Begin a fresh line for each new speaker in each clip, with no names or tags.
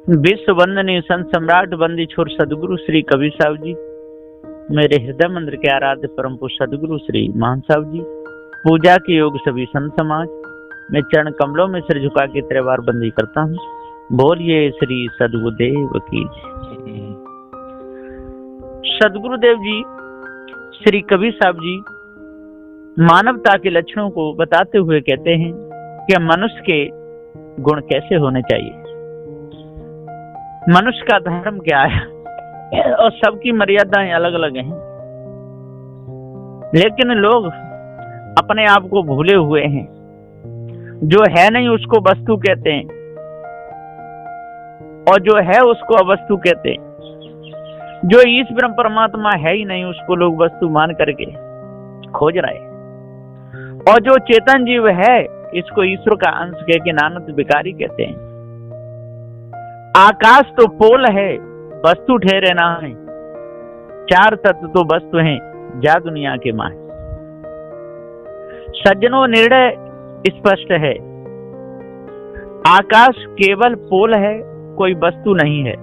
विश्व वंदनीय संत सम्राट बंदी छोर सदगुरु श्री कबीर साहब जी, मेरे हृदय मंदिर के आराध्य परम पूज्य सदगुरु श्री महान साहब जी, पूजा के योग सभी संत समाज, मैं चरण कमलों में सिर झुका के तेरे बार बंदी करता हूँ। बोलिए श्री सदगुरुदेव की। सदगुरुदेव जी श्री कबीर साहब जी मानवता के लक्षणों को बताते हुए कहते हैं कि मनुष्य के गुण कैसे होने चाहिए, मनुष्य का धर्म क्या है, और सबकी मर्यादाएं अलग अलग हैं। लेकिन लोग अपने आप को भूले हुए हैं। जो है नहीं उसको वस्तु कहते हैं, और जो है उसको अवस्तु कहते हैं। जो ईश ब्रह्म परमात्मा है ही नहीं उसको लोग वस्तु मान करके खोज रहे हैं, और जो चेतन जीव है इसको ईश्वर का अंश कह के नानक भिखारी कहते हैं। आकाश तो पोल है, वस्तु ठहरे ना है। चार तत्व तो वस्तु हैं, जा दुनिया के माहे। सज्जनों निर्णय स्पष्ट है, आकाश केवल पोल है, कोई वस्तु नहीं है।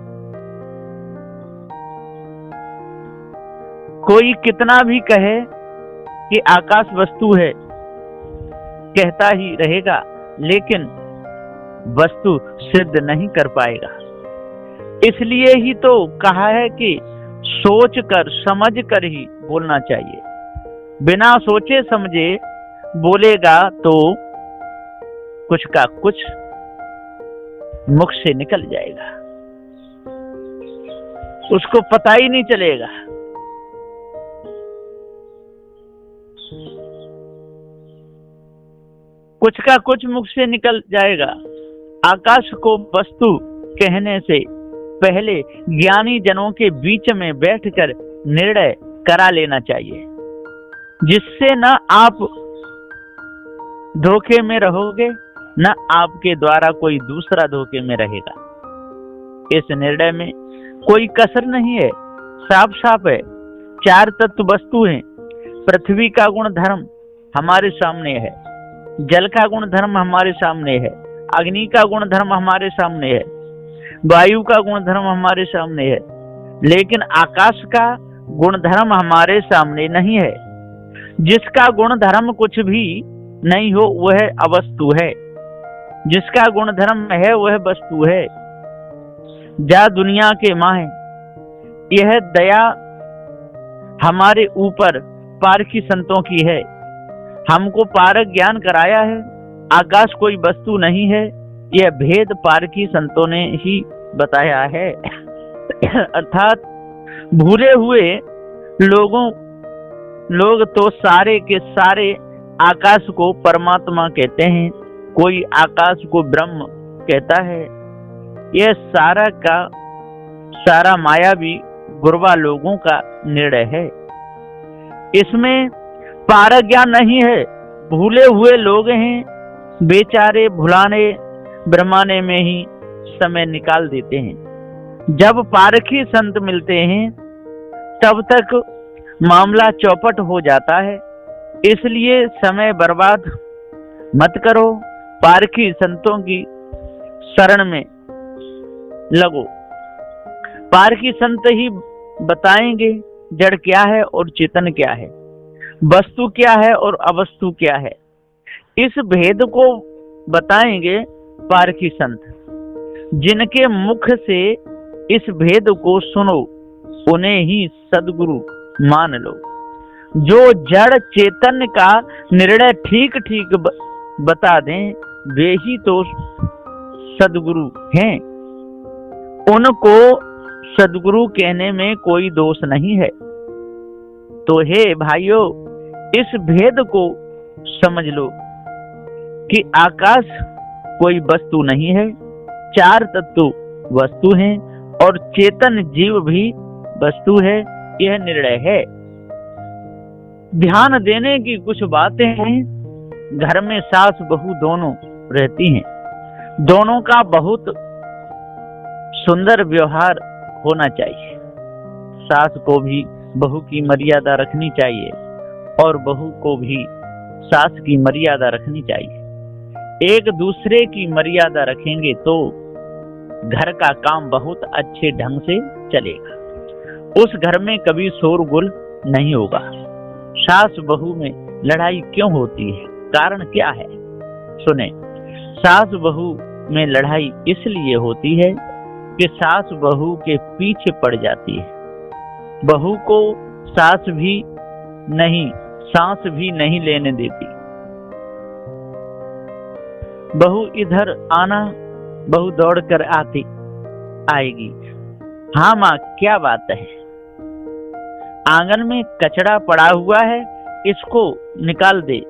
कोई कितना भी कहे कि आकाश वस्तु है, कहता ही रहेगा, लेकिन वस्तु सिद्ध नहीं कर पाएगा। इसलिए ही तो कहा है कि सोच कर समझ कर ही बोलना चाहिए। बिना सोचे समझे बोलेगा तो कुछ का कुछ मुख से निकल जाएगा, उसको पता ही नहीं चलेगा। कुछ का कुछ मुख से निकल जाएगा। आकाश को वस्तु कहने से पहले ज्ञानी जनों के बीच में बैठकर निर्णय करा लेना चाहिए, जिससे न आप धोखे में रहोगे न आपके द्वारा कोई दूसरा धोखे में रहेगा। इस निर्णय में कोई कसर नहीं है, साफ साफ है। चार तत्व वस्तु हैं। पृथ्वी का गुण धर्म हमारे सामने है, जल का गुण धर्म हमारे सामने है, अग्नि का गुण धर्म हमारे सामने है, वायु का गुण धर्म हमारे सामने है। लेकिन आकाश का गुण धर्म हमारे सामने नहीं है। जिसका गुण धर्म कुछ भी नहीं हो वह अवस्तु है, जिसका गुण धर्म है वह वस्तु है। जा दुनिया के माहे, यह दया हमारे ऊपर पारखी संतों की है। हमको पारक ज्ञान कराया है। आकाश कोई वस्तु नहीं है, यह भेद पारखी संतों ने ही बताया है। अर्थात भूले हुए लोग तो सारे के सारे आकाश को परमात्मा कहते हैं, कोई आकाश को ब्रह्म कहता है। यह सारा का सारा मायावी गुरबा लोगों का निर्णय है। इसमें पारक ज्ञान नहीं है। भूले हुए लोग हैं, बेचारे भुलाने ब्रह्माने में ही समय निकाल देते हैं। जब पारखी संत मिलते हैं तब तक मामला चौपट हो जाता है। इसलिए समय बर्बाद मत करो, पारखी संतों की शरण में लगो। पारखी संत ही बताएंगे जड़ क्या है और चेतन क्या है, वस्तु क्या है और अवस्तु क्या है। इस भेद को बताएंगे पारखी संत। जिनके मुख से इस भेद को सुनो उन्हें ही सदगुरु मान लो। जो जड़ चेतन का निर्णय ठीक ठीक बता दें वे ही तो सदगुरु हैं। उनको सदगुरु कहने में कोई दोष नहीं है। तो हे भाइयों, इस भेद को समझ लो कि आकाश कोई वस्तु नहीं है, चार तत्व वस्तु हैं और चेतन जीव भी वस्तु है। यह निर्णय है। ध्यान देने की कुछ बातें हैं। घर में सास बहू दोनों रहती हैं, दोनों का बहुत सुंदर व्यवहार होना चाहिए। सास को भी बहू की मर्यादा रखनी चाहिए और बहू को भी सास की मर्यादा रखनी चाहिए। एक दूसरे की मर्यादा रखेंगे तो घर का काम बहुत अच्छे ढंग से चलेगा। उस घर में कभी शोरगुल नहीं होगा। सास बहू में लड़ाई क्यों होती है, कारण क्या है? सुने। सास बहू में लड़ाई इसलिए होती है कि सास बहू के पीछे पड़ जाती है। बहू को सास भी नहीं, सांस भी नहीं लेने देती। बहू इधर आना, बहू दौड़कर आएगी। हाँ माँ, क्या बात है? आंगन में कचरा पड़ा हुआ है, इसको निकाल दे।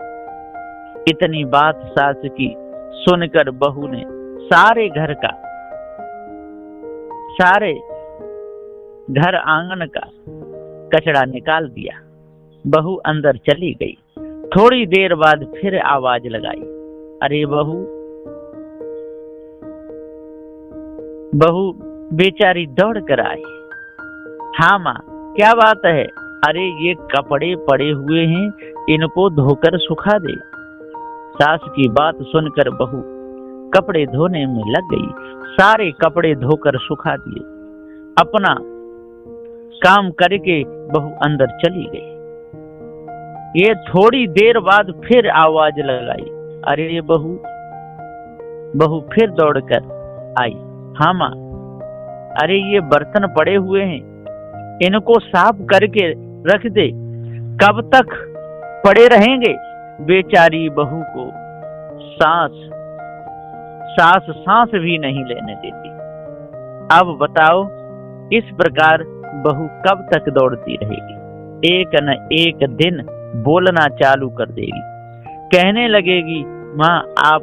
इतनी बात सास की सुनकर बहू ने सारे घर आंगन का कचरा निकाल दिया। बहू अंदर चली गई। थोड़ी देर बाद फिर आवाज लगाई, अरे बहू बेचारी दौड़ कर आई। हाँ माँ, क्या बात है? अरे ये कपड़े पड़े हुए हैं, इनको धोकर सुखा दे। सास की बात सुनकर बहू कपड़े धोने में लग गई। सारे कपड़े धोकर सुखा दिए। अपना काम करके बहू अंदर चली गई। ये थोड़ी देर बाद फिर आवाज लगाई, अरे बहू फिर दौड़कर आई। हाँ माँ, अरे ये बर्तन पड़े हुए हैं, इनको साफ करके रख दे। कब तक पड़े रहेंगे? बेचारी बहू को सांस भी नहीं लेने देती। अब बताओ, इस प्रकार बहू कब तक दौड़ती रहेगी? एक न एक दिन बोलना चालू कर देगी। कहने लगेगी, माँ आप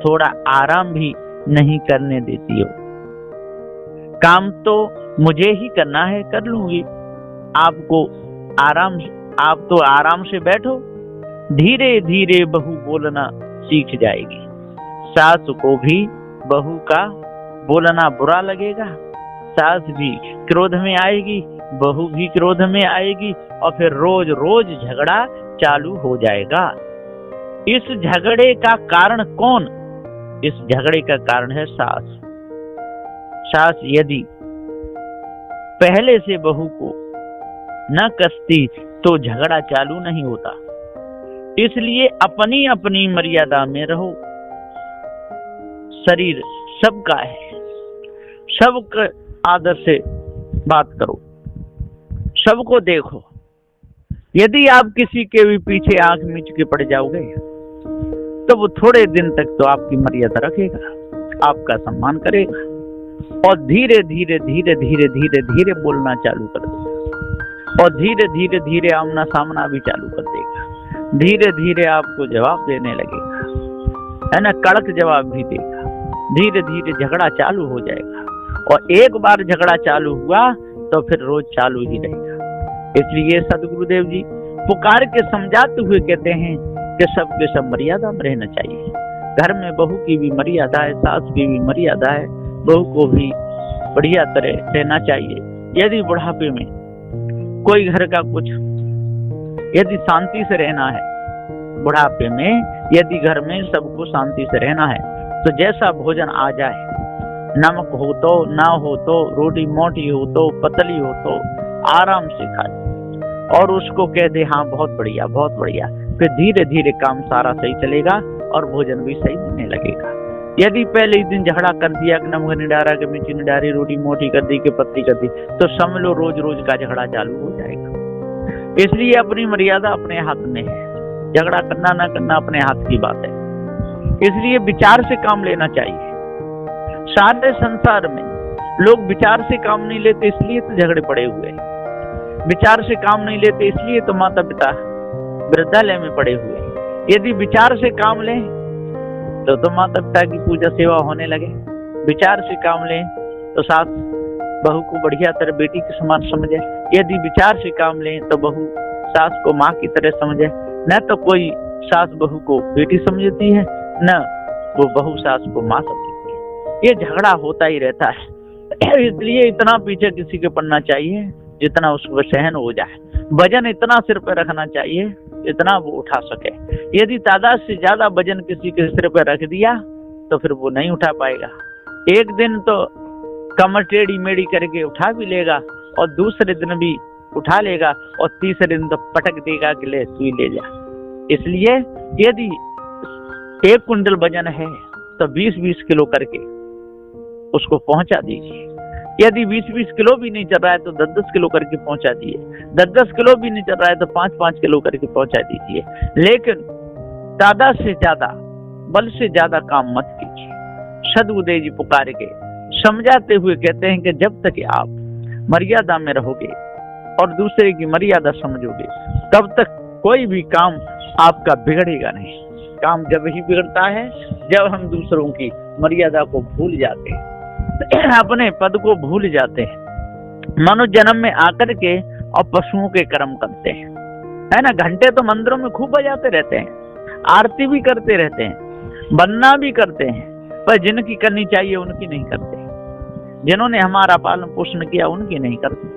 थोड़ा आराम भी नहीं करने देती हो। काम तो मुझे ही करना है, कर लूंगी। आप तो आराम से बैठो। धीरे धीरे बहू बोलना सीख जाएगी। सास को भी बहू का बोलना बुरा लगेगा। सास भी क्रोध में आएगी, बहू भी क्रोध में आएगी, और फिर रोज रोज झगड़ा चालू हो जाएगा। इस झगड़े का कारण कौन? इस झगड़े का कारण है सास। सास यदि पहले से बहू को न कसती तो झगड़ा चालू नहीं होता। इसलिए अपनी अपनी मर्यादा में रहो। शरीर सबका है, सबका आदर से बात करो, सबको देखो। यदि आप किसी के भी पीछे आंख मीच के पड़ जाओगे तो वो थोड़े दिन तक तो आपकी मर्यादा रखेगा, आपका सम्मान करेगा, और धीरे धीरे धीरे धीरे धीरे धीरे बोलना चालू कर देगा, और धीरे धीरे धीरे आमना सामना भी चालू कर देगा। धीरे धीरे आपको जवाब देने लगेगा, है ना, कड़क जवाब भी देगा। धीरे धीरे झगड़ा चालू हो जाएगा, और एक बार झगड़ा चालू हुआ तो फिर रोज चालू ही रहेगा। इसलिए सदगुरुदेव जी पुकार के समझाते हुए कहते हैं कि सबके सब मर्यादा में रहना चाहिए। घर में बहू की भी मर्यादा है, सास की भी मर्यादा है, बहू को भी बढ़िया तरह रहना चाहिए। यदि बुढ़ापे में कोई घर का कुछ, यदि शांति से रहना है, बुढ़ापे में यदि घर में सबको शांति से रहना है, तो जैसा भोजन आ जाए, नमक हो तो ना हो तो, रोटी मोटी हो तो पतली हो तो, आराम से खाए और उसको कह दे हाँ बहुत बढ़िया बहुत बढ़िया। फिर धीरे धीरे काम सारा सही चलेगा और भोजन भी सही मिलने लगेगा। यदि पहले ही दिन झगड़ा कर दिया कि नमक निडारा के मिर्ची निडारी, रोटी मोटी कर दी कि पतली कर दी, तो समझ लो रोज रोज का झगड़ा चालू हो जाएगा। इसलिए अपनी मर्यादा अपने हाथ में है। झगड़ा करना ना करना अपने हाथ की बात है। इसलिए विचार से काम लेना चाहिए। सारे संसार में लोग विचार से काम नहीं लेते, इसलिए तो झगड़े पड़े हुए हैं। विचार से काम नहीं लेते, इसलिए तो माता पिता वृद्धालय में पड़े हुए हैं। यदि विचार से काम लें तो माता पिता की पूजा सेवा होने लगे। विचार से काम लें तो सास बहू को बढ़िया तरह बेटी के समान समझे। यदि विचार से काम लें तो बहू सास को माँ की तरह समझे। न तो कोई सास बहू को बेटी समझती है, न वो बहू सास को माँ समझती है। ये झगड़ा होता ही रहता है। इसलिए इतना पीछे किसी के पड़ना चाहिए जितना उसको सहन हो जाए। वजन इतना सिर पे रखना चाहिए इतना वो उठा सके। यदि तादाद से ज्यादा वजन किसी के सिर पे रख दिया तो फिर वो नहीं उठा पाएगा। एक दिन तो कमर टेढ़ी मेढ़ी करके उठा भी लेगा और दूसरे दिन भी उठा लेगा और तीसरे दिन तो पटक देगा कि ले तू ही ले जा। इसलिए यदि 1 कुंटल वजन है तो 20-20 किलो करके उसको पहुंचा दीजिए। यदि 20-20 किलो भी नहीं चल रहा है तो 10-10 किलो करके पहुंचा दीजिए। 10-10 किलो भी नहीं चल रहा है तो 5-5 किलो करके पहुंचा दीजिए। लेकिन ज्यादा से ज्यादा, बल से ज्यादा काम मत कीजिए। सद्गुरुदेव जी पुकार के समझाते हुए कहते हैं कि जब तक आप मर्यादा में रहोगे और दूसरे की मर्यादा समझोगे तब तक कोई भी काम आपका बिगड़ेगा नहीं। काम जब ही बिगड़ता है जब हम दूसरों की मर्यादा को भूल जाते हैं, अपने पद को भूल जाते हैं, मनुष्य जन्म में आकर के और पशुओं के कर्म करते हैं, है ना। घंटे तो मंदिरों में खूब बजाते रहते हैं, आरती भी करते रहते हैं, वंदना भी करते हैं, पर जिनकी करनी चाहिए उनकी नहीं करते। जिन्होंने हमारा पालन पोषण किया उनकी नहीं करते,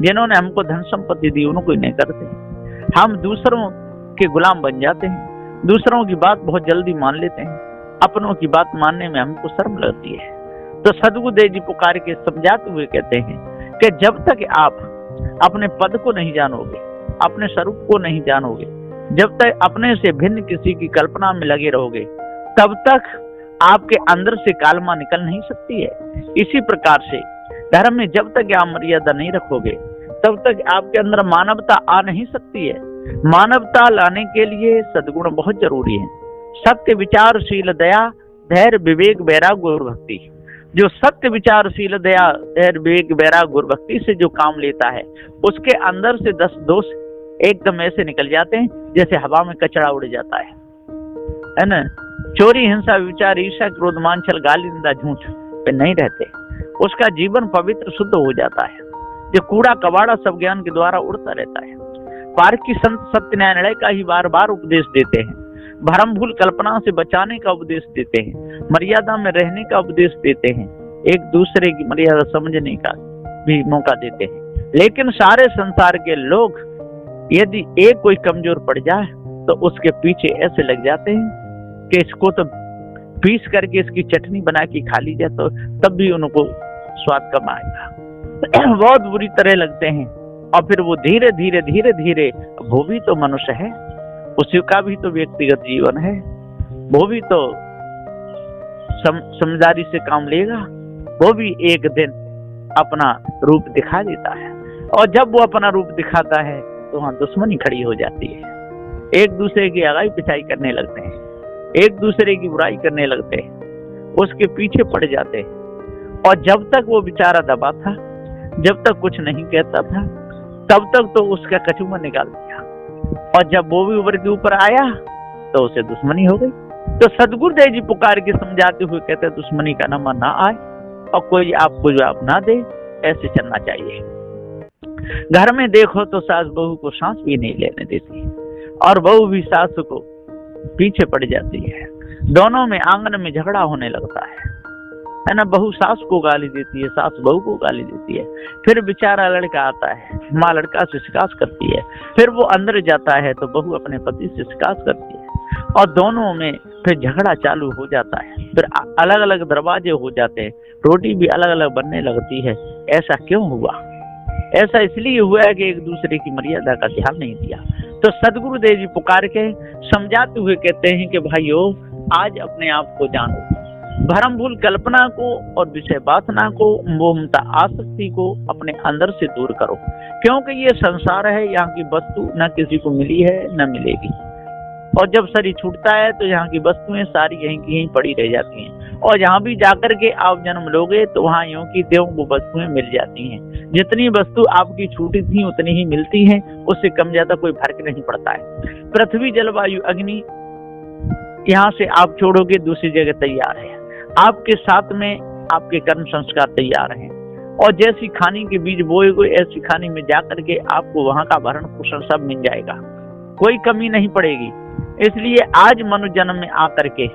जिन्होंने हमको धन संपत्ति दी उनको ही नहीं करते। हम दूसरों के गुलाम बन जाते हैं, दूसरों की बात बहुत जल्दी मान लेते हैं, अपनों की बात मानने में हमको शर्म लगती है। तो सद्गुरुदेव जी पुकार के समझाते हुए कहते हैं कि जब तक आप अपने पद को नहीं जानोगे, अपने स्वरूप को नहीं जानोगे, जब तक अपने से भिन्न किसी की कल्पना में लगे रहोगे, तब तक आपके अंदर से कालमा निकल नहीं सकती है। इसी प्रकार से धर्म में जब तक आप मर्यादा नहीं रखोगे तब तक आपके अंदर मानवता आ नहीं सकती है। मानवता लाने के लिए सद्गुण बहुत जरूरी है। सत्य, विचारशील, दया, धैर्य, विवेक, वैराग्य, गुरु भक्ति। जो सत्य, विचारशील, दया, धैर्य, विवेक, वैराग्य, गुरु भक्ति से जो काम लेता है उसके अंदर से 10 दोष एकदम ऐसे निकल जाते हैं जैसे हवा में कचरा उड़ जाता है ना। चोरी, हिंसा, विचार, ईर्ष्या, क्रोध, मान, छल, गाली, निंदा, झूठ पे नहीं रहते। उसका जीवन पवित्र शुद्ध हो जाता है। जो कूड़ा कबाड़ा सब ज्ञान के द्वारा उड़ता रहता है। पार्क की संत सत्य न्याय निर्णय का ही बार बार उपदेश देते हैं, भ्रम भूल कल्पना से बचाने का उपदेश देते हैं, मर्यादा में रहने का उपदेश देते हैं, एक दूसरे की मर्यादा समझने का भी मौका देते हैं। लेकिन सारे संसार के लोग यदि एक कोई कमजोर पड़ जाए तो उसके पीछे ऐसे लग जाते हैं कि इसको तो पीस करके इसकी चटनी बना के खा ली जाए तो तब भी उनको स्वाद कम आएगा। बहुत बुरी तरह लगते हैं। और फिर वो धीरे धीरे धीरे धीरे, वो भी तो मनुष्य है, उसका भी तो व्यक्तिगत जीवन है, वो भी तो समझदारी से काम लेगा, वो भी एक दिन अपना रूप दिखा देता है। और जब वो अपना रूप दिखाता है तो वहां दुश्मनी खड़ी हो जाती है। एक दूसरे की आगाई पिछाई करने लगते हैं, एक दूसरे की बुराई करने लगते हैं, उसके पीछे पड़ जाते हैं। और जब तक वो बेचारा दबा था, जब तक कुछ नहीं कहता था, तब तक तो उसका कचूमर निकाल दिया। और जब वो भी उभर के ऊपर आया तो उसे दुश्मनी हो गई। तो सद्गुरुदेव जी पुकार के समझाते हुए कहते हैं दुश्मनी का नंबर ना आए और कोई आपको जवाब ना दे, ऐसे चलना चाहिए। घर में देखो तो सास बहू को सांस भी नहीं लेने देती और बहू भी सास को पीछे पड़ जाती है। दोनों में आंगन में झगड़ा होने लगता है ना। बहू सास को गाली देती है, सास बहू को गाली देती है। फिर बेचारा लड़का आता है, माँ लड़का से शिकायत करती है। फिर वो अंदर जाता है तो बहू अपने पति से शिकायत करती है और दोनों में फिर झगड़ा चालू हो जाता है। फिर अलग अलग दरवाजे हो जाते हैं, रोटी भी अलग अलग बनने लगती है। ऐसा क्यों हुआ? ऐसा इसलिए हुआ है कि एक दूसरे की मर्यादा का ध्यान नहीं दिया। तो सद्गुरुदेव जी पुकार के समझाते हुए कहते हैं कि भाइयों, आज अपने आप को जानो, भ्रम भूल कल्पना को और विषय वासना को, मोहमता आसक्ति को अपने अंदर से दूर करो। क्योंकि ये संसार है, यहाँ की वस्तु न किसी को मिली है न मिलेगी। और जब शरीर छूटता है तो यहाँ की वस्तुएं सारी यहीं की यहीं पड़ी रह जाती हैं। और जहाँ भी जाकर के आप जन्म लोगे तो वहाँ यूं की त्यों वो वस्तुएं मिल जाती हैं। जितनी वस्तु आपकी छूटी थी उतनी ही मिलती हैं, उससे कम ज्यादा कोई फर्क नहीं पड़ता है। पृथ्वी, जलवायु, अग्नि, यहाँ से आप छोड़ोगे दूसरी जगह तैयार है। आपके साथ में आपके कर्म संस्कार तैयार हैं। और जैसी खानी के बीज बोएगे ऐसी खानी में जाकर के आपको वहां का भरण पोषण सब मिल जाएगा, कोई कमी नहीं पड़ेगी। इसलिए आज मनुष्य जन्म में आकर के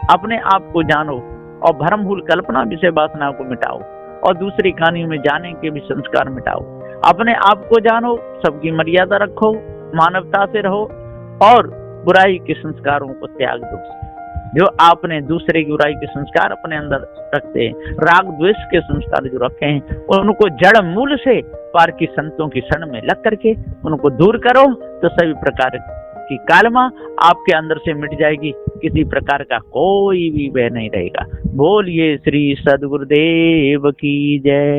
अपने आप को जानो और भ्रम भूल कल्पना विषय वासना को मिटाओ और दूसरी कहानी में जाने के भी संस्कार मिटाओ। अपने आप को जानो, सबकी मर्यादा रखो, मानवता से रहो और बुराई के संस्कारों को त्याग दो। जो आपने दूसरे की बुराई के संस्कार अपने अंदर रखते हैं, राग द्वेष के संस्कार जो रखे हैं, उनको जड़ मूल से पार की संतों की शरण में लग करके उनको दूर करो, तो सभी प्रकार की कालमा आपके अंदर से मिट जाएगी, किसी प्रकार का कोई भी भय नहीं रहेगा। बोलिए श्री सद्गुरुदेव की जय।